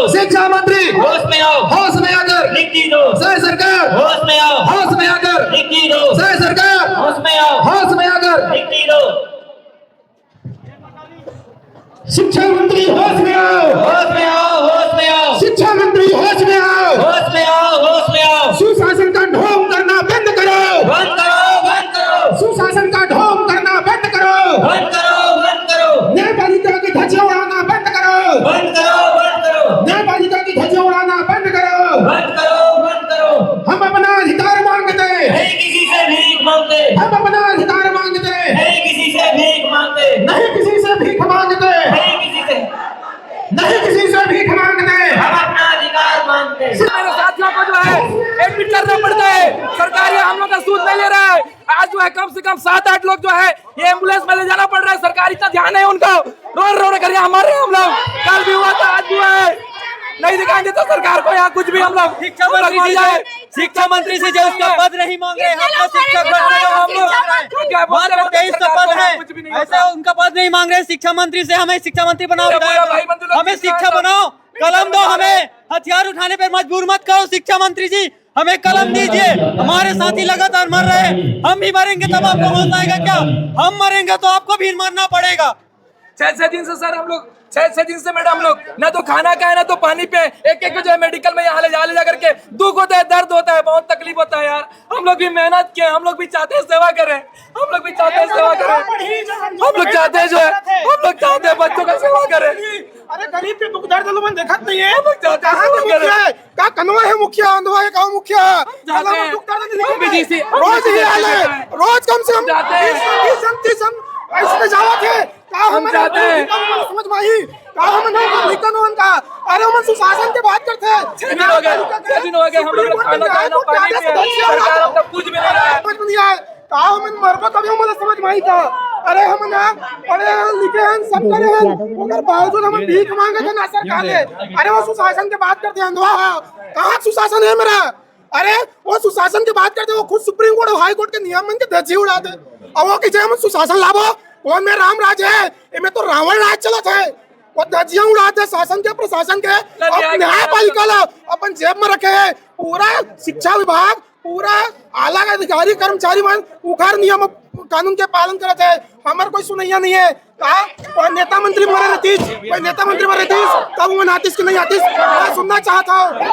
शिक्षा मंत्री होश में आओ, होश में आकर लिखी दो, सह सरकार होश में आओ, होश में आकर लिखी दो, सह सरकार होश में आओ, होश में आकर लिखी दो, शिक्षा मंत्री होश में आओ, होश में आओ, होश में आओ, शिक्षा मंत्री होश में आओ, होश में आओ, होश में आओ, सुशासन का ढोंग करना बंद करो, बंद करो, बंद करो, सुशासन का ढोंग करना बंद करो, बंद करो, बंद करो, न्यायपालिका की धज्जियां उड़ाना बंद करो, बंद करो, बंद करो, न्यायपालिका की धज्जियां उड़ाना बंद करो। बंद करो, बंद करो। हम अपना अधिकार मांगते हैं, नहीं किसी से भीख मांगते, हम अपना अधिकार मांगते हैं, नहीं किसी से भीख मांगते, नहीं किसी से भीख मांगते, नहीं किसी से, नहीं किसी से भीख मांगते। हम अपना अधिकार मांगते। मेरे साथियों को जो है एडमिट करना पड़ता है, सरकार ये हम लोग का सूद नहीं ले रहा है। आज जो है कम से कम 7-8 लोग जो है ये एम्बुलेंस में ले जाना पड़ रहा है, सरकार इतना ध्यान है उनको, रो कर यहाँ मर रहे हैं हम लोग। कल भी हुआ था, आज भी हुआ है, नहीं दिखाएंगे तो सरकार को यहाँ कुछ भी हम लोग शिक्षा मंत्री से जो उसका पद नहीं मांग रहे, शिक्षक हम लोग 23 का पद है, ऐसा उनका पद नहीं मांग रहे। शिक्षा मंत्री से हमें शिक्षा मंत्री बनाओ, हमें शिक्षा बनाओ, कलम दो, हमें हथियार उठाने पर मजबूर मत करो। शिक्षा मंत्री जी हमें कलम दीजिए, हमारे साथी लगातार मर रहे हैं, हम भी मरेंगे तब आपको होश आएगा क्या? हम मरेंगे तो आपको भी मरना पड़ेगा। 6 दिन से सर हम लोग 6 दिन से मैडम लोग ना तो खाना खाए ना तो पानी पे, एक जो है मेडिकल में यहाँ ले जा करके दुख होता है, दर्द होता है, बहुत तकलीफ होता है यार। हम लोग भी मेहनत किए, हम लोग भी चाहते हैं सेवा करें, हम लोग भी चाहते हैं सेवा करें, हम लोग चाहते हैं जो है हम लोग चाहते हैं बच्चों का सेवा करें। अरे गरीब के दुख दर्द लोगन देखत नहीं है, हम लोग चाहते हैं सेवा करें। का कनवा है मुखिया, अंधवा है का मुखिया, जाते हैं। दुख दर्द हम भी जी से- रोज ही हाल है, रोज कम से कम जाते हैं। 30 ऐसे जावत है का हम जाते हैं। समझ माही का हम निकन उनका। अरे हम सुशासन की बात करते हैं। 6 दिन हो गए, 6 दिन हो गए हम लोग खाना खाना पानी पे, सरकार अब तक कुछ भी नहीं रहा है। समझ में नहीं आया का हम मरबो तभी हम समझ माही का। अरे हम ना पढ़े हैं, लिखे हैं, सब करे हैं, मगर बावजूद हम भीख मांगे थे ना सरकार ने। अरे वो सुशासन की बात करते हैं, अंधवा है, कहाँ सुशासन है मेरा? अरे वो सुशासन की बात करते, वो खुद सुप्रीम कोर्ट और हाई कोर्ट के नियम के धज्जी उड़ा दे, और वो किसी हम सुशासन लाभो, वो में राम राज है, इनमें तो रावण राज चलत है। वो धज्जियां उड़ाते शासन के, प्रशासन के, और न्यायपालिका ला अपन जेब में रखे है। पूरा शिक्षा विभाग, पूरा आला अधिकारी कर्मचारी मन उखाड़ नियम कानून के पालन करते है। हमारे कोई सुनैया नहीं है। कोई नेता मंत्री मरे रहतीस, कोई नेता मंत्री मरे रहतीस, तब वो आतीस की नहीं आतीस, सुनना चाहता हूँ।